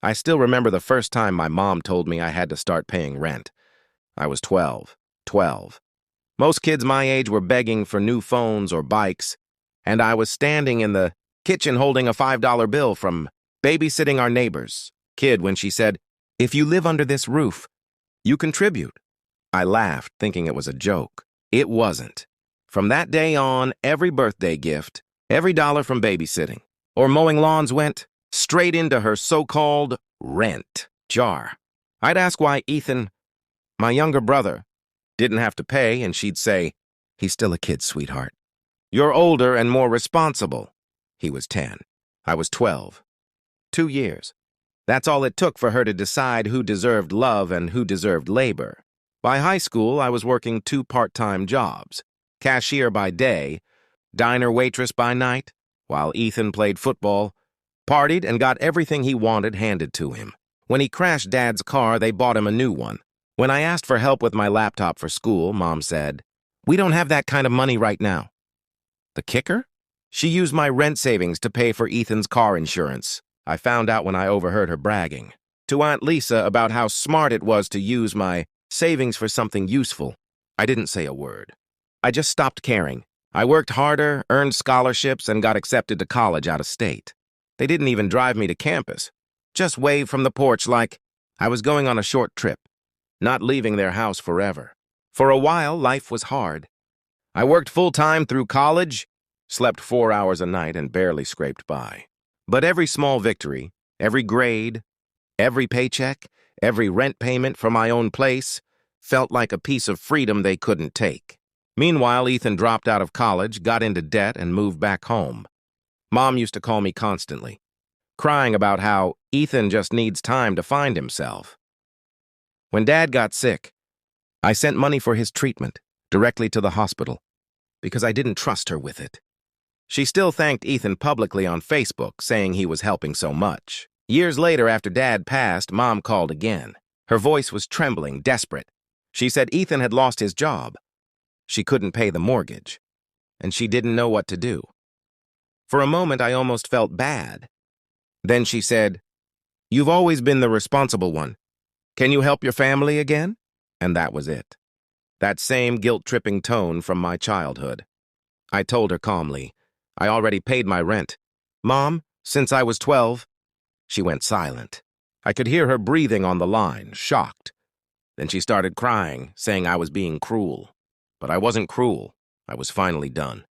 I still remember the first time my mom told me I had to start paying rent. I was 12. 12. Most kids my age were begging for new phones or bikes, and I was standing in the kitchen holding a $5 bill from babysitting our neighbor's kid when she said, "If you live under this roof, you contribute." I laughed, thinking it was a joke. It wasn't. From that day on, every birthday gift, every dollar from babysitting or mowing lawns went straight into her so-called rent jar. I'd ask why Ethan, my younger brother, didn't have to pay, and she'd say, "He's still a kid, sweetheart. You're older and more responsible." He was 10. I was 12. 2 years. That's all it took for her to decide who deserved love and who deserved labor. By high school, I was working 2 part-time jobs, cashier by day, diner waitress by night, while Ethan played football, partied, and got everything he wanted handed to him. When he crashed Dad's car, they bought him a new one. When I asked for help with my laptop for school, Mom said, "We don't have that kind of money right now." The kicker? She used my rent savings to pay for Ethan's car insurance. I found out when I overheard her bragging to Aunt Lisa about how smart it was to use my savings for something useful. I didn't say a word. I just stopped caring. I worked harder, earned scholarships, and got accepted to college out of state. They didn't even drive me to campus. Just waved from the porch like I was going on a short trip, not leaving their house forever. For a while, life was hard. I worked full-time through college, slept 4 hours a night, and barely scraped by. But every small victory, every grade, every paycheck, every rent payment for my own place felt like a piece of freedom they couldn't take. Meanwhile, Ethan dropped out of college, got into debt, and moved back home. Mom used to call me constantly, crying about how Ethan just needs time to find himself. When Dad got sick, I sent money for his treatment directly to the hospital because I didn't trust her with it. She still thanked Ethan publicly on Facebook, saying he was helping so much. Years later, after Dad passed, Mom called again. Her voice was trembling, desperate. She said Ethan had lost his job. She couldn't pay the mortgage, and she didn't know what to do. For a moment, I almost felt bad. Then she said, "You've always been the responsible one. Can you help your family again?" And that was it. That same guilt-tripping tone from my childhood. I told her calmly, "I already paid my rent. Mom, since I was 12. She went silent. I could hear her breathing on the line, shocked. Then she started crying, saying I was being cruel. But I wasn't cruel. I was finally done.